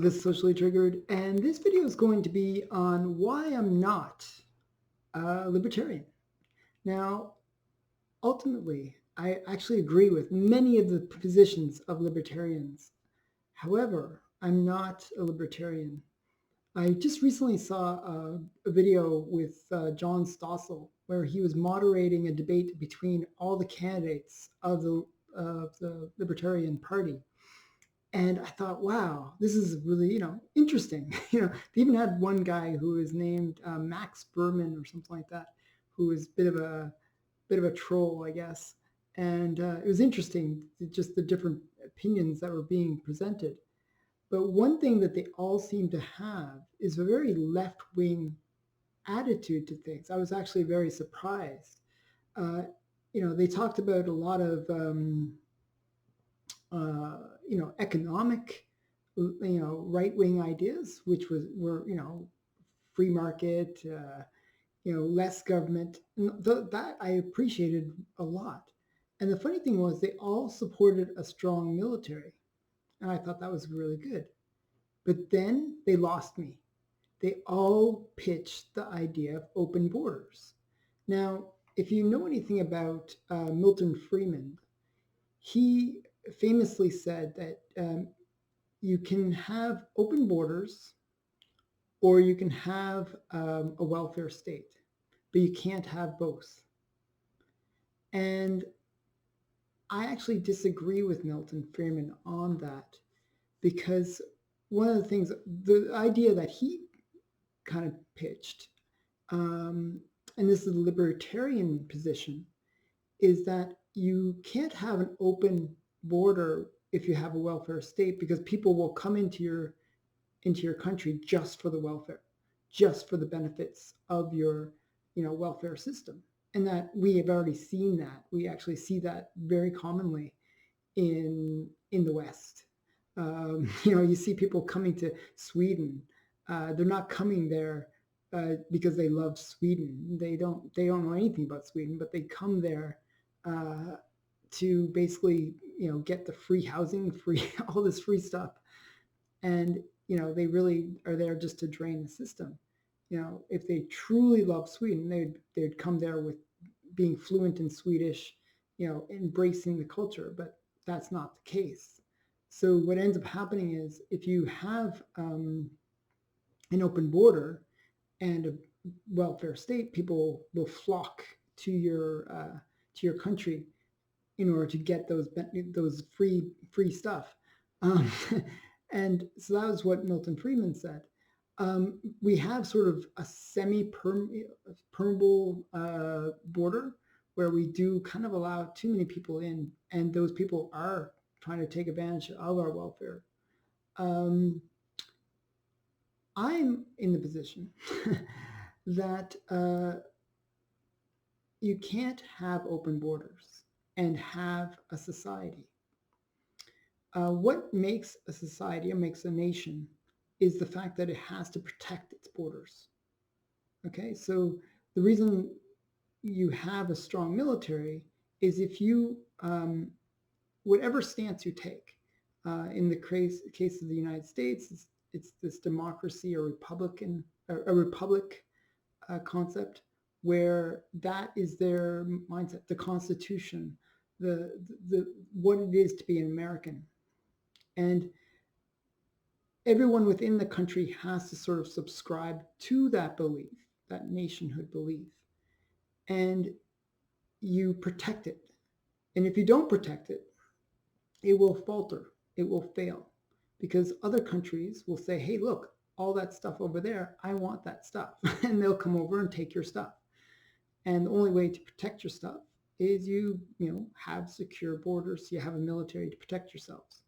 This is Socially Triggered, and this video is going to be on why I'm not a libertarian. Now, ultimately, I actually agree with many of the positions of libertarians. However, I'm not a libertarian. I just recently saw a video with John Stossel where he was moderating a debate between all the candidates of the Libertarian Party. And I thought, wow, this is really, interesting. They even had one guy who was named Max Berman or something like that, who was a bit of a troll, I guess. And it was interesting, just the different opinions that were being presented. But one thing that they all seem to have is a very left-wing attitude to things. I was actually very surprised. They talked about a lot of economic, right-wing ideas, which were free market, less government. And that I appreciated a lot. And the funny thing was they all supported a strong military. And I thought that was really good. But then they lost me. They all pitched the idea of open borders. Now, if you know anything about Milton Friedman, he famously said that you can have open borders or you can have a welfare state, but you can't have both. And I actually disagree with Milton Friedman on that, because one of the things, the idea that he kind of pitched, and this is the libertarian position, is that you can't have an open border if you have a welfare state, because people will come into your country just for the welfare, just for the benefits of your welfare system. And that we have already seen that. We actually see that very commonly in the West. You see people coming to Sweden. They're not coming there because they love Sweden. They don't know anything about Sweden, but they come there to basically get the free housing, free all this free stuff, and they really are there just to drain the system. If they truly love Sweden, they'd come there with being fluent in Swedish, embracing the culture, but that's not the case. So what ends up happening is if you have an open border and a welfare state, people will flock to your country in order to get those free stuff. And so that was what Milton Friedman said. We have sort of a semi-permeable border where we do kind of allow too many people in, and those people are trying to take advantage of our welfare. I'm in the position that you can't have open borders and have a society. What makes a society or makes a nation is the fact that it has to protect its borders. Okay, so the reason you have a strong military is if you, whatever stance you take, in the case of the United States, it's this democracy or republic concept, where that is their mindset, the Constitution, the what it is to be an American. And everyone within the country has to sort of subscribe to that belief, that nationhood belief, and you protect it. And if you don't protect it, it will falter, it will fail, because other countries will say, hey, look, all that stuff over there, I want that stuff. And they'll come over and take your stuff. And the only way to protect your stuff is you have secure borders, you have a military to protect yourselves.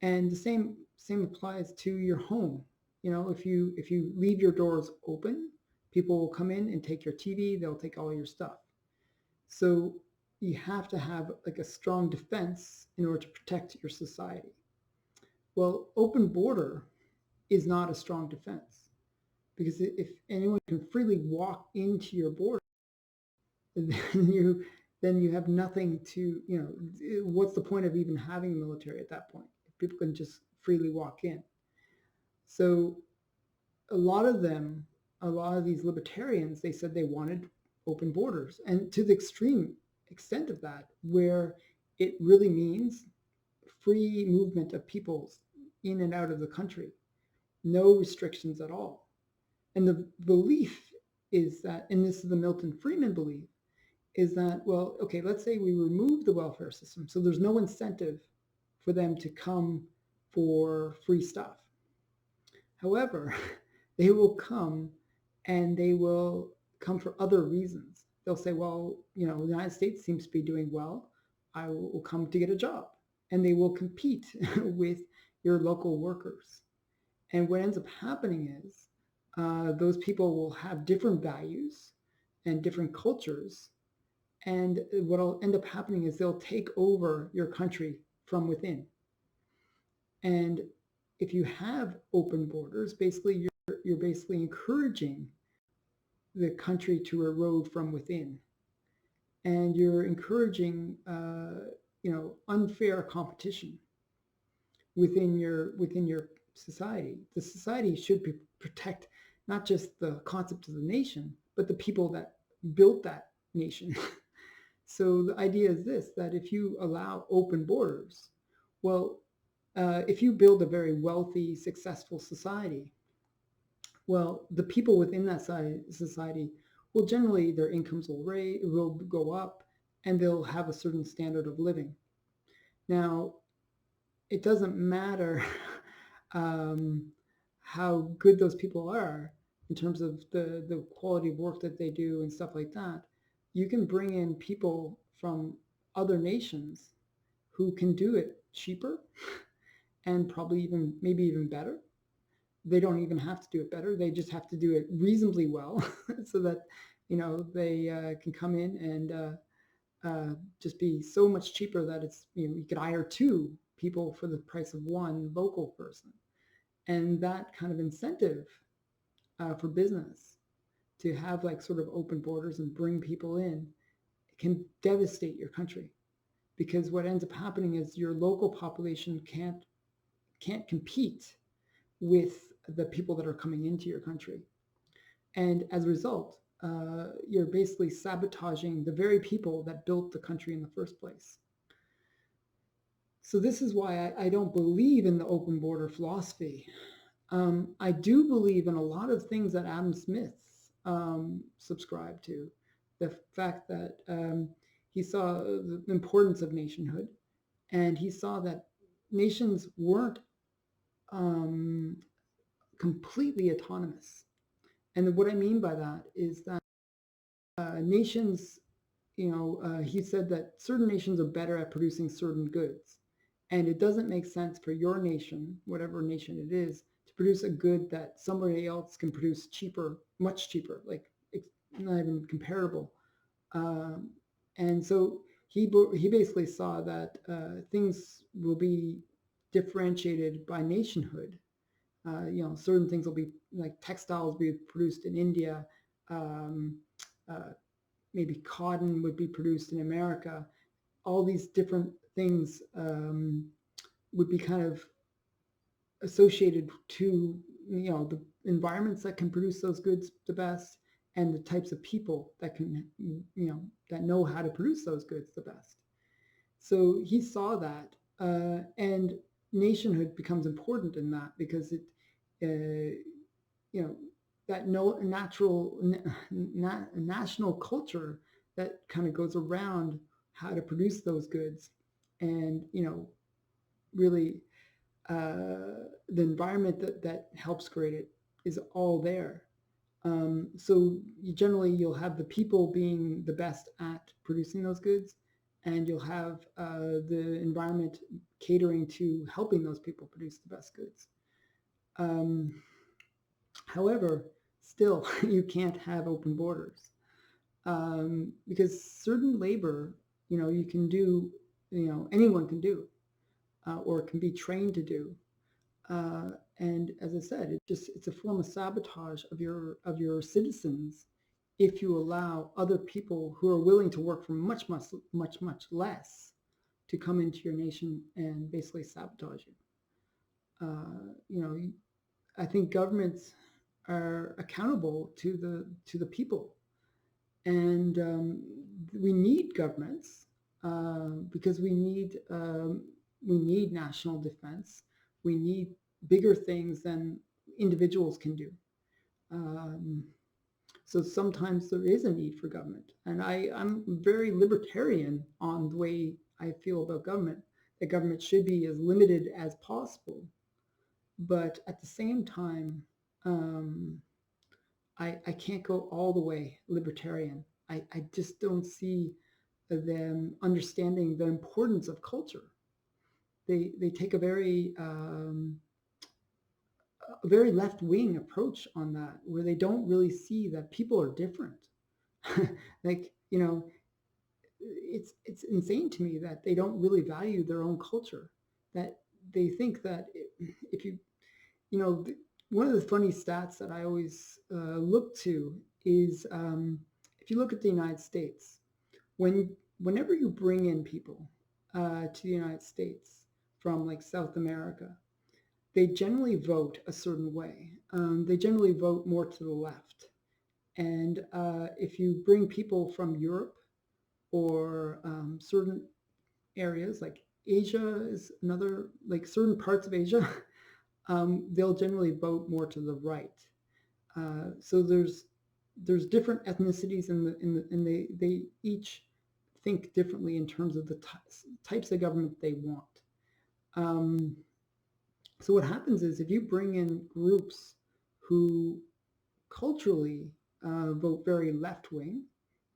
And the same applies to your home. If you leave your doors open, people will come in and take your TV, they'll take all your stuff. So you have to have like a strong defense in order to protect your society. Well, open border is not a strong defense, because if anyone can freely walk into your border, then you have nothing to, what's the point of even having a military at that point? If people can just freely walk in. So a lot of them, a lot of these libertarians, they said they wanted open borders, and to the extreme extent of that, where it really means free movement of peoples in and out of the country, no restrictions at all. And the belief is that, and this is the Milton Friedman belief, is that, well, okay, let's say we remove the welfare system, so there's no incentive for them to come for free stuff. However, they will come, and they will come for other reasons. They'll say, well, the United States seems to be doing well. I will come to get a job. And they will compete with your local workers. And what ends up happening is those people will have different values and different cultures. And what will end up happening is they'll take over your country from within. And if you have open borders, basically you're basically encouraging the country to erode from within, and you're encouraging unfair competition within your society. The society should protect not just the concept of the nation, but the people that built that nation. So the idea is this: that if you allow open borders, well, if you build a very wealthy, successful society, well, the people within that society will generally, their incomes will go up, and they'll have a certain standard of living. Now, it doesn't matter how good those people are in terms of the quality of work that they do and stuff like that. You can bring in people from other nations who can do it cheaper and probably maybe even better. They don't even have to do it better. They just have to do it reasonably well so that, they can come in and just be so much cheaper that it's, you could hire two people for the price of one local person. And that kind of incentive for business to have like sort of open borders and bring people in can devastate your country, because what ends up happening is your local population can't compete with the people that are coming into your country. And as a result, you're basically sabotaging the very people that built the country in the first place. So this is why I don't believe in the open border philosophy. I do believe in a lot of things that Adam Smith subscribed to. The fact that he saw the importance of nationhood, and he saw that nations weren't completely autonomous. And what I mean by that is that nations, he said that certain nations are better at producing certain goods. And it doesn't make sense for your nation, whatever nation it is, to produce a good that somebody else can produce cheaper, much cheaper, like it's not even comparable. And so he basically saw that things will be differentiated by nationhood. Certain things will be like textiles be produced in India, maybe cotton would be produced in America. All these different things would be kind of associated to the environments that can produce those goods the best, and the types of people that can that know how to produce those goods the best. So he saw that, and nationhood becomes important in that, because it that national culture that kind of goes around how to produce those goods, and really the environment that helps create it is all there. So you'll have the people being the best at producing those goods, and you'll have the environment catering to helping those people produce the best goods. However, still, you can't have open borders, because certain labor, you can do, anyone can do, or can be trained to do. And as I said, it's a form of sabotage of your citizens if you allow other people who are willing to work for much less to come into your nation and basically sabotage you. I think governments are accountable to the people, and we need governments because we need national defense. We need bigger things than individuals can do. Um, so sometimes there is a need for government, and I'm very libertarian on the way I feel about government. That government should be as limited as possible, but at the same time, um, I can't go all the way libertarian. I just don't see them understanding the importance of culture. They take a very left wing approach on that, where they don't really see that people are different. Like, you know, it's insane to me that they don't really value their own culture. That they think that if you know, one of the funny stats that I always look to is if you look at the United States, whenever you bring in people to the United States from like South America, they generally vote a certain way. They generally vote more to the left. And if you bring people from Europe or certain areas like Asia is another, like certain parts of Asia, they'll generally vote more to the right. So there's different ethnicities and they each think differently in terms of the types of government they want. Um, so what happens is if you bring in groups who culturally vote very left wing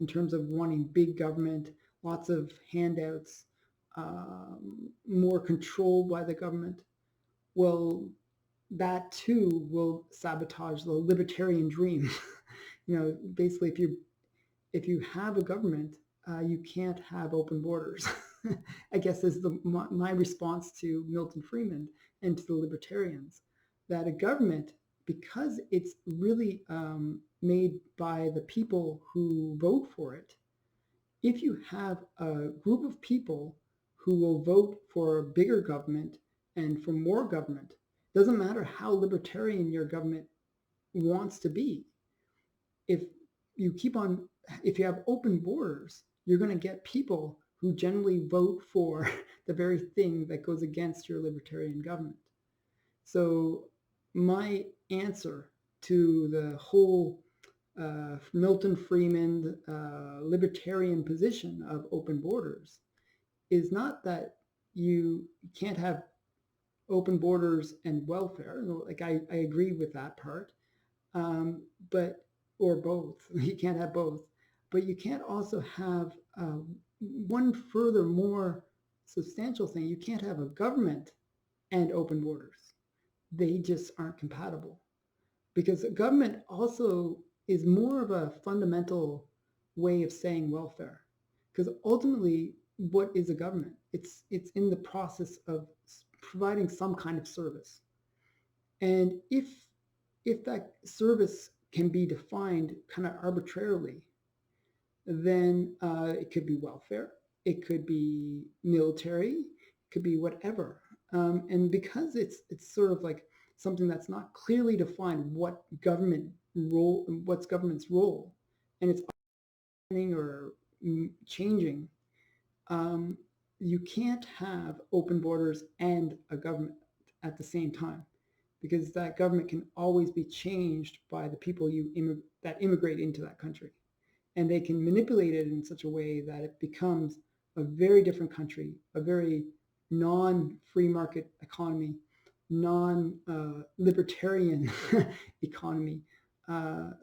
in terms of wanting big government, lots of handouts, more control by the government, well, that too will sabotage the libertarian dream. You know, basically, if you have a government, you can't have open borders. I guess is my response to Milton Friedman and to the libertarians, that a government, because it's really made by the people who vote for it, if you have a group of people who will vote for a bigger government and for more government, doesn't matter how libertarian your government wants to be. If you keep on, if you have open borders, you're going to get people who generally vote for the very thing that goes against your libertarian government. So my answer to the whole Milton Friedman libertarian position of open borders is not that you can't have open borders and welfare. Like I agree with that part, but or both. You can't have both, but you can't also have one further more substantial thing. You can't have a government and open borders. They just aren't compatible, because a government also is more of a fundamental way of saying welfare. Because ultimately, what is a government? It's in the process of providing some kind of service. And if that service can be defined kind of arbitrarily, then it could be welfare, it could be military, it could be whatever. And because it's sort of like something that's not clearly defined, what's government's role, and it's or changing, um, you can't have open borders and a government at the same time, because that government can always be changed by the people that immigrate into that country, and they can manipulate it in such a way that it becomes a very different country, a very non-free market economy, non-libertarian economy.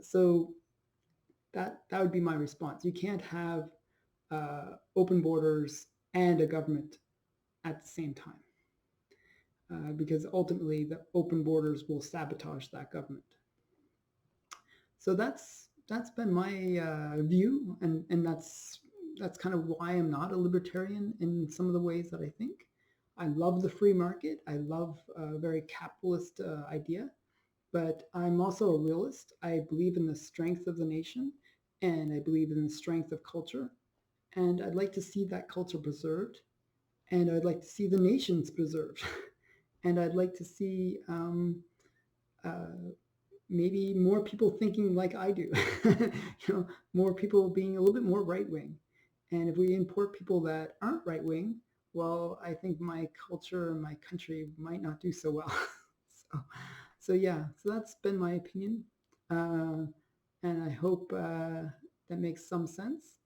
So that would be my response. You can't have open borders and a government at the same time, because ultimately the open borders will sabotage that government. So that's been my view, and that's kind of why I'm not a libertarian in some of the ways that I think. I love the free market. I love a very capitalist idea, but I'm also a realist. I believe in the strength of the nation, and I believe in the strength of culture, and I'd like to see that culture preserved, and I'd like to see the nations preserved, and I'd like to see maybe more people thinking like I do, more people being a little bit more right-wing. And if we import people that aren't right-wing, well, I think my culture and my country might not do so well. so, so yeah, so that's been my opinion. Uh, and I hope that makes some sense.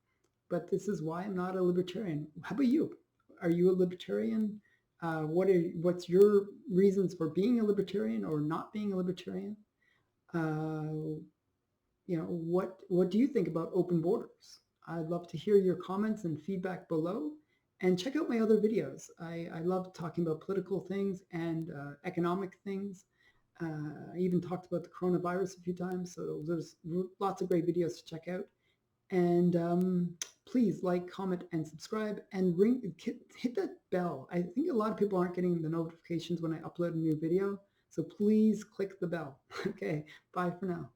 But this is why I'm not a libertarian. How about you? Are you a libertarian? What's your reasons for being a libertarian or not being a libertarian? Uh, what do you think about open borders? I'd love to hear your comments and feedback below. And check out my other videos. I love talking about political things and economic things. I even talked about the coronavirus a few times, so there's lots of great videos to check out. And please like, comment, and subscribe, and hit that bell. I think a lot of people aren't getting the notifications when I upload a new video, so please click the bell. Okay, bye for now.